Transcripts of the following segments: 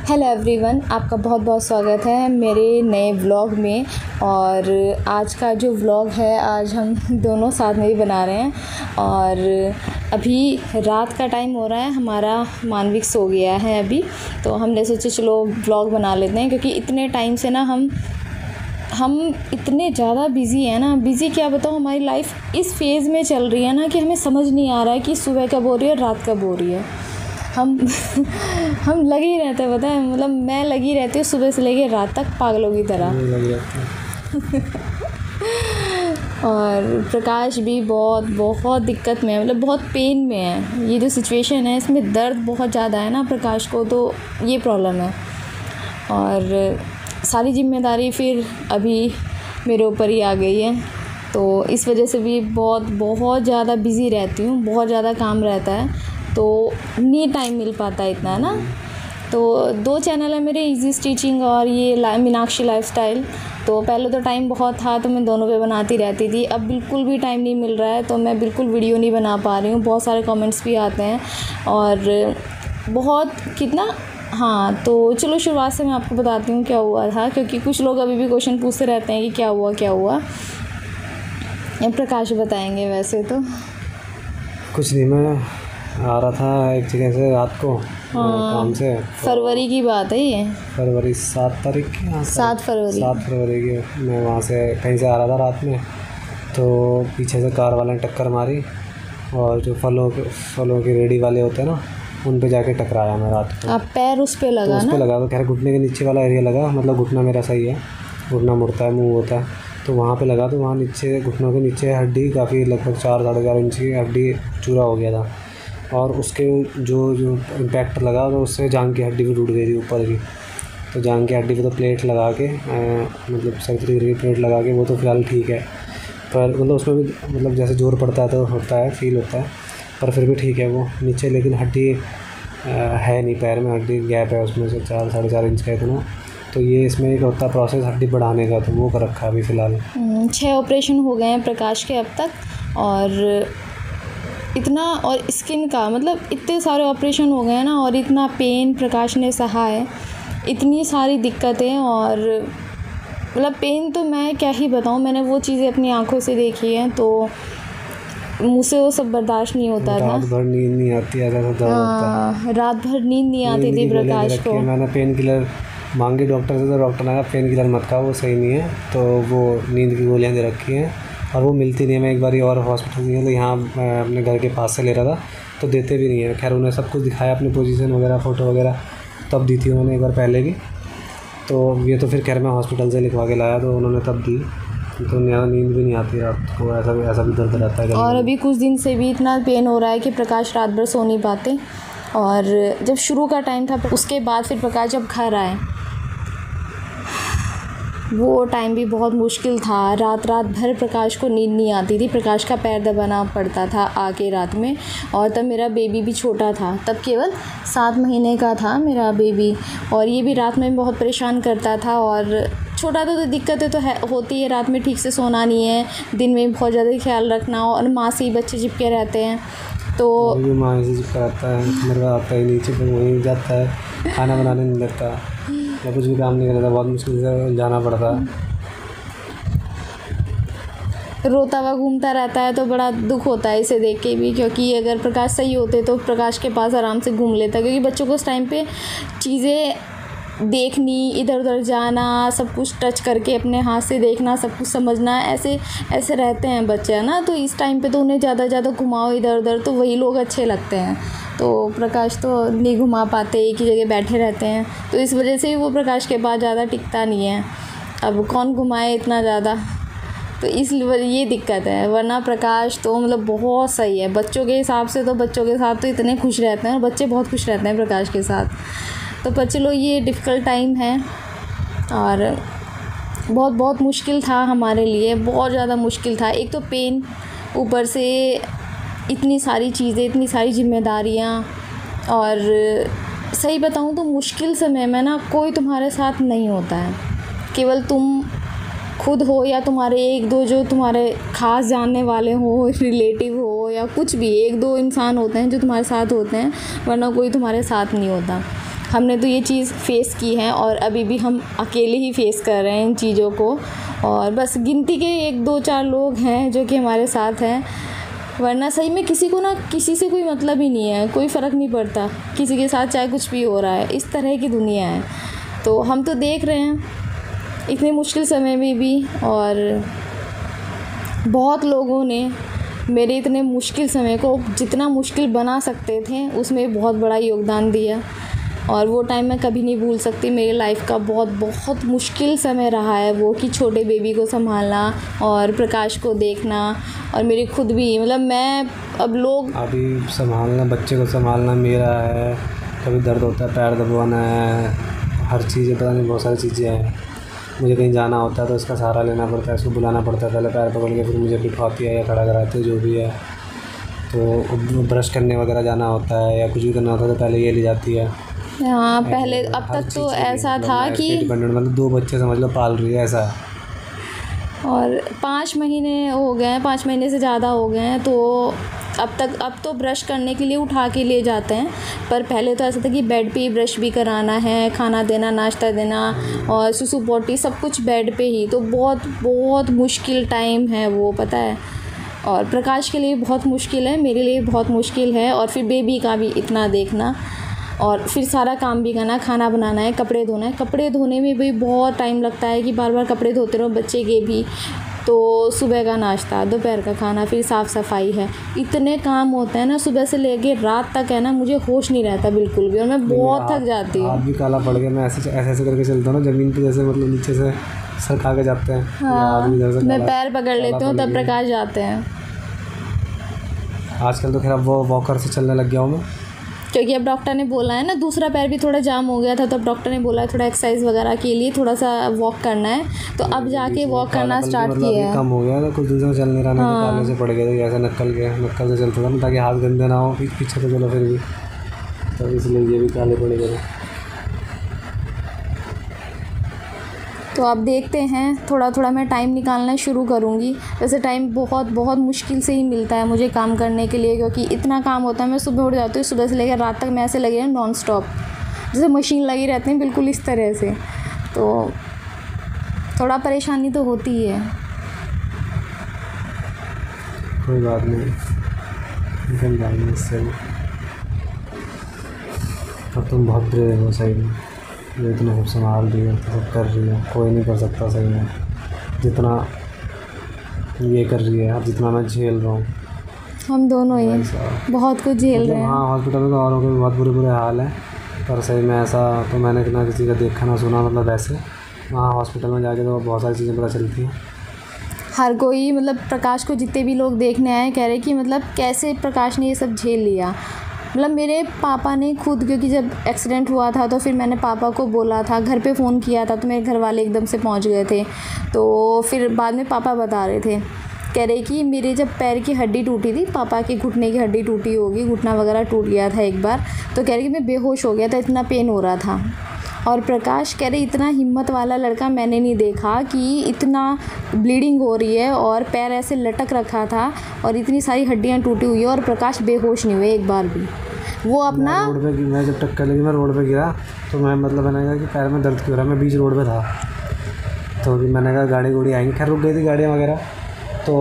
Hello everyone, आपका बहुत बहुत स्वागत है मेरे नए व्लॉग में। और आज का जो व्लॉग है, आज हम दोनों साथ में ही बना रहे हैं। और अभी रात का टाइम हो रहा है, हमारा मानविक सो गया है अभी, तो हमने सोचा चलो व्लॉग बना लेते हैं। क्योंकि इतने टाइम से ना हम इतने ज़्यादा बिज़ी हैं ना, बिज़ी क्या बताऊँ, हमारी लाइफ इस फेज़ में चल रही है ना कि हमें समझ नहीं आ रहा है कि सुबह कब हो रही है, रात कब हो रही है। हम लगे ही रहते हैं, पता है, मतलब मैं लगी रहती हूँ सुबह से लेकर रात तक पागलों की तरह। और प्रकाश भी बहुत दिक्कत में है, मतलब बहुत पेन में है। ये जो सिचुएशन है इसमें दर्द बहुत ज़्यादा है ना प्रकाश को, तो ये प्रॉब्लम है। और सारी जिम्मेदारी फिर अभी मेरे ऊपर ही आ गई है, तो इस वजह से भी बहुत ज़्यादा बिज़ी रहती हूँ, बहुत ज़्यादा काम रहता है, तो नहीं टाइम मिल पाता इतना, है ना। तो 2 चैनल है मेरे, इजी स्टिचिंग और ये मीनाक्षी लाइफस्टाइल। तो पहले तो टाइम बहुत था तो मैं दोनों पे बनाती रहती थी, अब बिल्कुल भी टाइम नहीं मिल रहा है, तो मैं बिल्कुल वीडियो नहीं बना पा रही हूँ। बहुत सारे कमेंट्स भी आते हैं और हाँ, तो चलो शुरुआत से मैं आपको बताती हूँ क्या हुआ था, क्योंकि कुछ लोग अभी भी क्वेश्चन पूछते रहते हैं कि क्या हुआ। ये प्रकाश बताएंगे। वैसे तो कुछ नहीं, मैं आ रहा था एक जगह से रात को काम से। फरवरी की बात है ये, फरवरी 7 तारीख की, 7 फरवरी की। मैं वहाँ से कहीं से आ रहा था रात में, तो पीछे से कार वाले ने टक्कर मारी और जो फलों के रेडी वाले होते हैं ना, उन पे जाके टकराया मैं रात को। आप पैर उस पे लगा? तो उस पे लगा, तो खैर घुटने के नीचे वाला एरिया लगा, मतलब घुटना मेरा सही है, घुटना मुड़ता है, मुँह होता है, तो वहाँ पे लगा। तो वहाँ नीचे घुटनों के नीचे हड्डी काफ़ी, लगभग 4-4.5 इंच की हड्डी चूरा हो गया था। और उसके जो इम्पैक्ट लगा तो उससे जांघ की हड्डी भी टूट गई थी ऊपर की। तो जांघ की हड्डी पे तो प्लेट लगा के, मतलब सर्जरी करके प्लेट लगा के, वो तो फ़िलहाल ठीक है, पर मतलब उसमें भी मतलब जैसे जोर पड़ता है तो होता है, फील होता है, पर फिर भी ठीक है वो नीचे। लेकिन हड्डी है नहीं, पैर में हड्डी गैप है उसमें से 4-4.5 इंच का इतना। तो ये इसमें एक होता है प्रोसेस हड्डी बढ़ाने का, तो वो कर रखा है अभी फ़िलहाल। 6 ऑपरेशन हो गए हैं प्रकाश के अब तक। और इतना, और स्किन का मतलब इतने सारे ऑपरेशन हो गए हैं ना, और इतना पेन प्रकाश ने सहा है, इतनी सारी दिक्कतें। और मतलब पेन तो मैं क्या ही बताऊँ, मैंने वो चीज़ें अपनी आँखों से देखी हैं, तो मुझसे वो सब बर्दाश्त नहीं होता था। रात भर नींद नहीं आती, ऐसा दर्द होता है। रात भर नींद नहीं आती थी प्रकाश को। मैंने पेन किलर मांगी डॉक्टर से, तो डॉक्टर ने कहा पेन किलर मत खाओ, वो सही नहीं है, तो वो नींद की गोलियाँ दे रखी हैं और वो मिलती नहीं है। मैं एक बार और हॉस्पिटल गया, तो यहाँ अपने घर के पास से ले रहा था, तो देते भी नहीं है। खैर उन्हें सब कुछ दिखाया, अपनी पोजीशन वगैरह, फ़ोटो वगैरह तब दी थी उन्होंने एक बार पहले भी। तो ये तो फिर खैर मैं हॉस्पिटल से लिखवा के लाया, तो उन्होंने तब दी। तो नींद भी नहीं आती रात को, ऐसा भी दर्द रहता है। और अभी कुछ दिन से भी इतना पेन हो रहा है कि प्रकाश रात भर सो नहीं पाते। और जब शुरू का टाइम था, उसके बाद फिर प्रकाश जब घर आए, वो टाइम भी बहुत मुश्किल था। रात भर प्रकाश को नींद नहीं आती थी, प्रकाश का पैर दबाना पड़ता था आके रात में। और तब मेरा बेबी भी छोटा था, तब केवल 7 महीने का था मेरा बेबी, और ये भी रात में बहुत परेशान करता था। और छोटा तो दिक्कतें तो होती है, रात में ठीक से सोना नहीं है, दिन में बहुत ज़्यादा ख्याल रखना, और माँ से ही बच्चे चिपके रहते हैं। तो माँ से चिपका रहता है, मेरा आता ही नीचे पर वहीं जाता है, खाना बनाने नहीं लगता या कुछ भी काम नहीं करता, बहुत मुश्किल से जाना पड़ता है। रोता हुआ घूमता रहता है, तो बड़ा दुख होता है इसे देख के भी। क्योंकि अगर प्रकाश सही होते तो प्रकाश के पास आराम से घूम लेता, क्योंकि बच्चों को उस टाइम पे चीज़ें देखनी, इधर उधर जाना, सब कुछ टच करके अपने हाथ से देखना, सब कुछ समझना, ऐसे रहते हैं बच्चे, है ना। तो इस टाइम पे तो उन्हें ज़्यादा घुमाओ इधर उधर, तो वही लोग अच्छे लगते हैं। तो प्रकाश तो नहीं घुमा पाते, एक ही जगह बैठे रहते हैं, तो इस वजह से वो प्रकाश के पास ज़्यादा टिकता नहीं है। अब कौन घुमाए इतना ज़्यादा, तो इसलिए ये दिक्कत है। वरना प्रकाश तो मतलब बहुत सही है बच्चों के हिसाब से, तो बच्चों के साथ तो इतने खुश रहते हैं, और बच्चे बहुत खुश रहते हैं प्रकाश के साथ। तो पर चलो, ये डिफ़िकल्ट टाइम है और बहुत मुश्किल था हमारे लिए, बहुत ज़्यादा मुश्किल था। एक तो पेन, ऊपर से इतनी सारी चीज़ें, इतनी सारी जिम्मेदारियाँ। और सही बताऊँ तो मुश्किल समय में ना कोई तुम्हारे साथ नहीं होता है, केवल तुम खुद हो या तुम्हारे 1-2 जो तुम्हारे ख़ास जानने वाले हो, रिलेटिव हो, या कुछ भी 1-2 इंसान होते हैं जो तुम्हारे साथ होते हैं, वरना कोई तुम्हारे साथ नहीं होता। हमने तो ये चीज़ फ़ेस की है और अभी भी हम अकेले ही फ़ेस कर रहे हैं इन चीज़ों को, और बस गिनती के 1-2-4 लोग हैं जो कि हमारे साथ हैं, वरना सही में किसी को ना किसी से कोई मतलब ही नहीं है, कोई फ़र्क नहीं पड़ता किसी के साथ चाहे कुछ भी हो रहा है, इस तरह की दुनिया है। तो हम तो देख रहे हैं इतने मुश्किल समय में भी, और बहुत लोगों ने मेरे इतने मुश्किल समय को जितना मुश्किल बना सकते थे उसमें बहुत बड़ा योगदान दिया, और वो टाइम मैं कभी नहीं भूल सकती। मेरी लाइफ का बहुत बहुत मुश्किल समय रहा है वो, कि छोटे बेबी को संभालना और प्रकाश को देखना, और मेरी खुद भी मतलब मैं अब लोग अभी संभालना, बच्चे को संभालना मेरा है, कभी दर्द होता है, पैर दबाना है, हर चीज़ें पता नहीं बहुत सारी चीज़ें हैं। मुझे कहीं जाना होता है तो इसका सहारा लेना पड़ता है, इसको बुलाना पड़ता है, पहले पैर पकड़ के फिर मुझे बिठाती है या खड़ा कराती है जो भी है। तो ब्रश करने वगैरह जाना होता है या कुछ भी करना होता है तो पहले ये ले जाती है। हाँ, पहले अब तक तो ऐसा था कि डिपेंडेंट, मतलब 2 बच्चे समझ लो पाल रही है ऐसा। और 5 महीने हो गए हैं, 5 महीने से ज़्यादा हो गए हैं, तो अब तो ब्रश करने के लिए उठा के ले जाते हैं, पर पहले तो ऐसा था कि बेड पे ही ब्रश भी कराना है, खाना देना, नाश्ता देना और सुसु पोटी सब कुछ बेड पे ही। तो बहुत बहुत मुश्किल टाइम है वो, पता है। और प्रकाश के लिए बहुत मुश्किल है, मेरे लिए बहुत मुश्किल है, और फिर बेबी का भी इतना देखना, और फिर सारा काम भी करना, खाना बनाना है, कपड़े धोना है। कपड़े धोने में भी बहुत टाइम लगता है कि बार बार कपड़े धोते रहो, बच्चे के भी। तो सुबह का नाश्ता, दोपहर का खाना, फिर साफ़ सफाई है, इतने काम होते हैं ना सुबह से लेके रात तक, है ना, मुझे होश नहीं रहता बिल्कुल भी, और मैं बहुत थक जाती हूँ। हाथ भी काला पड़ गया, मैं ऐसे करके चलता हूँ ना ज़मीन पे, जैसे मतलब नीचे से सर खा के जाते हैं। हाँ, मैं पैर पकड़ लेती हूँ तब प्रकाश जाते हैं। आजकल तो खैर अब वो वॉकर से चलने लग गया हूँ मैं, क्योंकि अब डॉक्टर ने बोला है ना, दूसरा पैर भी थोड़ा जाम हो गया था, तो अब डॉक्टर ने बोला है थोड़ा एक्सरसाइज वगैरह के लिए थोड़ा सा वॉक करना है, तो अब जाके वॉक करना स्टार्ट किया है। कम हो गया था, कुछ दिन से चल नहीं रहा, नहीं तो काले से पड़ गया था, ऐसा नक्कल से चलता था ना, ताकि हाथ गंदे ना हो, पीछे तो चलो फिर भी, तो इसलिए ये भी काले पड़ गए थे। तो अब देखते हैं, थोड़ा थोड़ा मैं टाइम निकालना शुरू करूँगी। वैसे टाइम बहुत बहुत मुश्किल से ही मिलता है मुझे काम करने के लिए, क्योंकि इतना काम होता है। मैं सुबह उठ जाती हूँ, सुबह से लेकर रात तक मैं ऐसे लगी रहूँ नॉन स्टॉप, जैसे मशीन लगी रहती है बिल्कुल इस तरह से। तो थोड़ा परेशानी तो होती ही है। कोई बात नहीं, निकल जाएंगे इससे भी। अब तुम बहुत ब्रेव हो सही में, जो इतना सब संभाल रही है, सब कर रही है, कोई नहीं कर सकता सही में जितना ये कर रही है, अब जितना मैं झेल रहा हूँ। हम दोनों ही बहुत कुछ झेल रहे हैं। हाँ, हॉस्पिटल में तो औरों के भी बहुत बुरे हाल है, पर सही में ऐसा तो मैंने ना किसी का देखा ना सुना, मतलब ऐसे वहाँ हॉस्पिटल में जाके तो बहुत सारी चीज़ें पता चलती हैं। हर कोई मतलब प्रकाश को जितने भी लोग देखने आए कह रहे कि मतलब कैसे प्रकाश ने ये सब झेल लिया। मतलब मेरे पापा ने खुद, क्योंकि जब एक्सीडेंट हुआ था तो फिर मैंने पापा को बोला था, घर पे फ़ोन किया था, तो मेरे घर वाले एकदम से पहुंच गए थे। तो फिर बाद में पापा बता रहे थे, कह रहे कि मेरे जब पैर की हड्डी टूटी थी, पापा की घुटने की हड्डी टूटी होगी, घुटना वगैरह टूट गया था एक बार, तो कह रहे कि मैं बेहोश हो गया था, इतना पेन हो रहा था। और प्रकाश कह रहे इतना हिम्मत वाला लड़का मैंने नहीं देखा कि इतना ब्लीडिंग हो रही है और पैर ऐसे लटक रखा था और इतनी सारी हड्डियाँ टूटी हुई है और प्रकाश बेहोश नहीं हुए एक बार भी। वो अपना रोड पे, मैं जब टक्कर लगी मैं रोड पे गिरा, तो मैं मतलब मैंने कहा कि पैर में दर्द क्यों रहा, मैं बीच रोड पे था, तो मैंने कहा गाड़ी आएंगी, खैर रुक गई थी गाड़ियाँ वगैरह। तो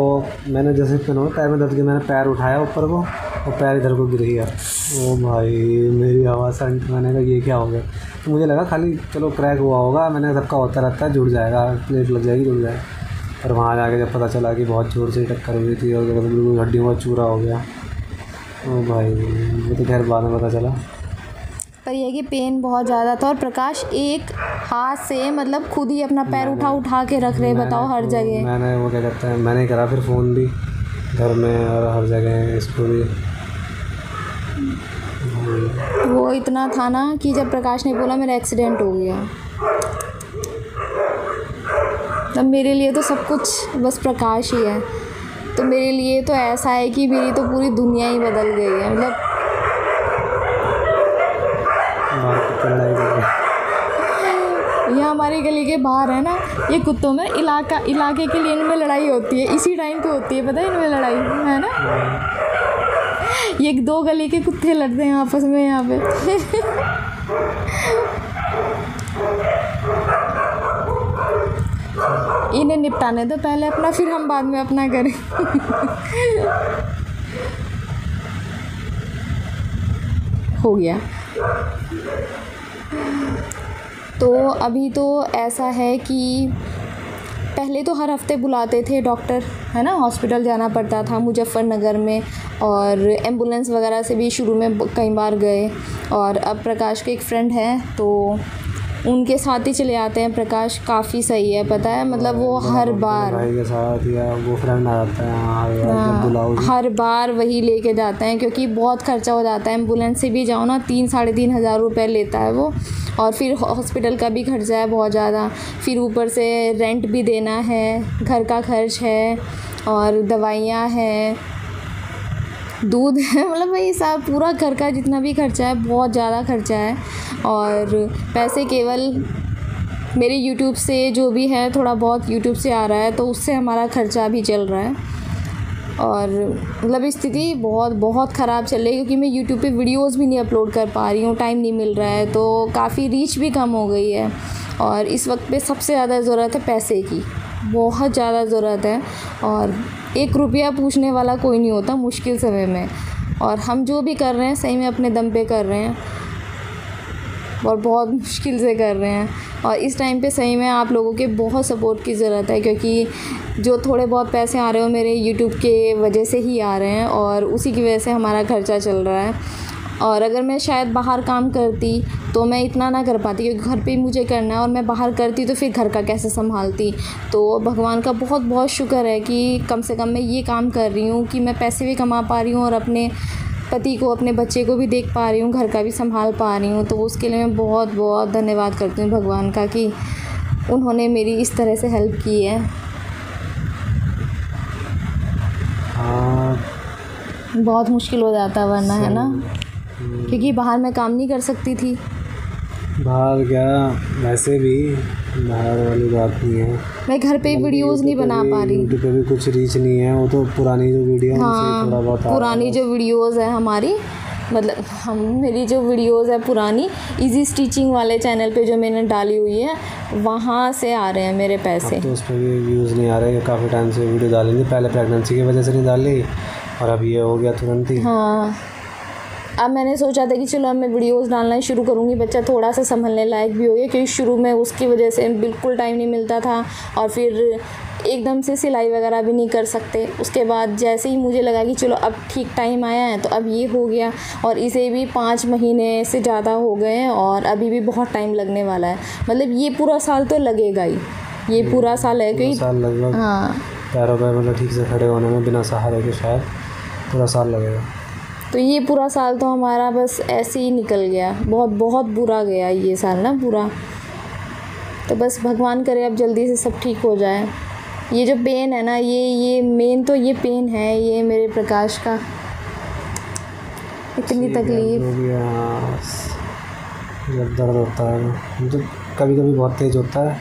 मैंने जैसे पैर में दर्द किया, मैंने पैर उठाया ऊपर को और पैर इधर को गिर गया। ओ भाई, मेरी आवाज़ संट, मैंने कहा ये क्या हो गया। तो मुझे लगा खाली चलो क्रैक हुआ होगा, मैंने सबका होता रहता है, जुड़ जाएगा, प्लेट लग जाएगी, जुड़ जाएगा। पर वहाँ जाके जब पता चला कि बहुत ज़ोर से टक्कर हुई थी और बिल्कुल हड्डियों का चूरा हो गया। ओ भाई, वो तो खैर बाद में पता चला। पर यह कि पेन बहुत ज़्यादा था और प्रकाश एक हाथ से मतलब खुद ही अपना पैर उठा के रख रहे, बताओ हर जगह। मैंने वो क्या कहते हैं, मैंने करा फिर फ़ोन भी घर में और हर जगह इसको भी। वो इतना था ना कि जब प्रकाश ने बोला मेरा एक्सीडेंट हो गया, तब मेरे लिए तो सब कुछ बस प्रकाश ही है। तो मेरे लिए तो ऐसा है कि मेरी तो पूरी दुनिया ही बदल गई है। मतलब यहाँ हमारी गली के बाहर है ना, ये कुत्तों में इलाके के लिए इनमें लड़ाई होती है, इसी टाइम पे होती है, पता है इनमें लड़ाई है ना। ये 2 गली के कुत्ते लड़ते हैं आपस में यहाँ पे। इन्हें निपटाने दो पहले अपना, फिर हम बाद में अपना करें। हो गया। तो अभी तो ऐसा है कि पहले तो हर हफ्ते बुलाते थे डॉक्टर, है ना, हॉस्पिटल जाना पड़ता था मुजफ्फरनगर में, और एम्बुलेंस वगैरह से भी शुरू में कई बार गए। और अब प्रकाश के एक फ्रेंड हैं तो उनके साथ ही चले आते हैं। प्रकाश काफ़ी सही है, पता है, मतलब वो हर बार भाई के साथ या वो फ्रेंड आ जाता है, जब बुलाओ हर बार वही लेके जाते हैं, क्योंकि बहुत खर्चा हो जाता है। एम्बुलेंस से भी जाओ ना 3-3.5 हज़ार रुपये लेता है वो, और फिर हॉस्पिटल का भी खर्चा है बहुत ज़्यादा, फिर ऊपर से रेंट भी देना है, घर का खर्च है, और दवाइयाँ हैं, दूध है, मतलब वही सब पूरा घर का जितना भी खर्चा है बहुत ज़्यादा खर्चा है। और पैसे केवल मेरे यूट्यूब से जो भी है, थोड़ा बहुत यूट्यूब से आ रहा है, तो उससे हमारा खर्चा भी चल रहा है। और मतलब स्थिति बहुत बहुत ख़राब चल रही है, क्योंकि मैं यूट्यूब पे वीडियोस भी नहीं अपलोड कर पा रही हूँ, टाइम नहीं मिल रहा है, तो काफ़ी रीच भी कम हो गई है। और इस वक्त पे सबसे ज़्यादा ज़रूरत है पैसे की, बहुत ज़्यादा ज़रूरत है। और 1 रुपया पूछने वाला कोई नहीं होता मुश्किल समय में, और हम जो भी कर रहे हैं सही में अपने दम पे कर रहे हैं, और बहुत मुश्किल से कर रहे हैं। और इस टाइम पे सही में आप लोगों के बहुत सपोर्ट की ज़रूरत है, क्योंकि जो थोड़े बहुत पैसे आ रहे हो मेरे यूट्यूब के वजह से ही आ रहे हैं, और उसी की वजह से हमारा खर्चा चल रहा है। और अगर मैं शायद बाहर काम करती तो मैं इतना ना कर पाती, क्योंकि घर पे ही मुझे करना है, और मैं बाहर करती तो फिर घर का कैसे संभालती। तो भगवान का बहुत बहुत शुक्र है कि कम से कम मैं ये काम कर रही हूँ कि मैं पैसे भी कमा पा रही हूँ, और अपने पति को, अपने बच्चे को भी देख पा रही हूँ, घर का भी संभाल पा रही हूँ। तो उसके लिए मैं बहुत बहुत धन्यवाद करती हूँ भगवान का कि उन्होंने मेरी इस तरह से हेल्प की है। हाँ, बहुत मुश्किल हो जाता वरना, है ना, क्योंकि बाहर मैं काम नहीं कर सकती थी। बाहर क्या, वैसे भी बाहर वाली बात नहीं है, मैं घर पे वीडियोस नहीं बना पा रही। यूट्यूब पे भी कुछ रीच नहीं है, वो तो पुरानी जो वीडियो है उनसे थोड़ा बहुत पुरानी जो वीडियोस है हमारी, मतलब मेरी जो वीडियोस है पुरानी इजी स्टिचिंग वाले चैनल पे जो मैंने डाली हुई है, वहाँ से आ रहे हैं मेरे पैसे। तो उस पर भी व्यूज़ नहीं आ रहे, काफ़ी टाइम से वीडियो डालेंगे, पहले प्रेगनेंसी की वजह से नहीं डाली, और अब ये हो गया तुरंत ही। हाँ, अब मैंने सोचा था कि चलो अब मैं वीडियोस डालना शुरू करूँगी, बच्चा थोड़ा सा संभलने लायक भी हो गया, क्योंकि शुरू में उसकी वजह से बिल्कुल टाइम नहीं मिलता था, और फिर एकदम से सिलाई वगैरह भी नहीं कर सकते। उसके बाद जैसे ही मुझे लगा कि चलो अब ठीक टाइम आया है, तो अब ये हो गया, और इसे भी 5 महीने से ज़्यादा हो गए हैं, और अभी भी बहुत टाइम लगने वाला है। मतलब ये पूरा साल तो लगेगा ही, ये पूरा साल है, क्योंकि साल लगभग, हाँ, पैरों पर मतलब ठीक से खड़े होने में बिना सहारे के शायद पूरा साल लगेगा। तो ये पूरा साल तो हमारा बस ऐसे ही निकल गया, बहुत बहुत बुरा गया ये साल ना पूरा। तो बस भगवान करे अब जल्दी से सब ठीक हो जाए। ये जो पेन है ना, ये मेन तो ये पेन है, ये मेरे प्रकाश का, इतनी तकलीफ। जब दर्द होता है मतलब कभी कभी बहुत तेज़ होता है,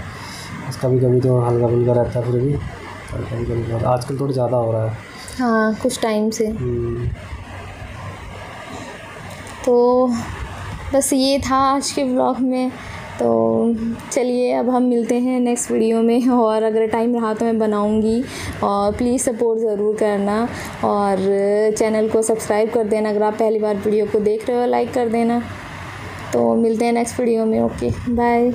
बस कभी कभी तो हल्का फुल्का रहता है, फिर भी कभी कभी बहुत, आजकल थोड़ा ज़्यादा हो रहा है। हाँ, कुछ टाइम से। तो बस ये था आज के व्लॉग में। तो चलिए अब हम मिलते हैं नेक्स्ट वीडियो में, और अगर टाइम रहा तो मैं बनाऊंगी, और प्लीज़ सपोर्ट ज़रूर करना, और चैनल को सब्सक्राइब कर देना अगर आप पहली बार वीडियो को देख रहे हो, लाइक कर देना। तो मिलते हैं नेक्स्ट वीडियो में। Okay, bye.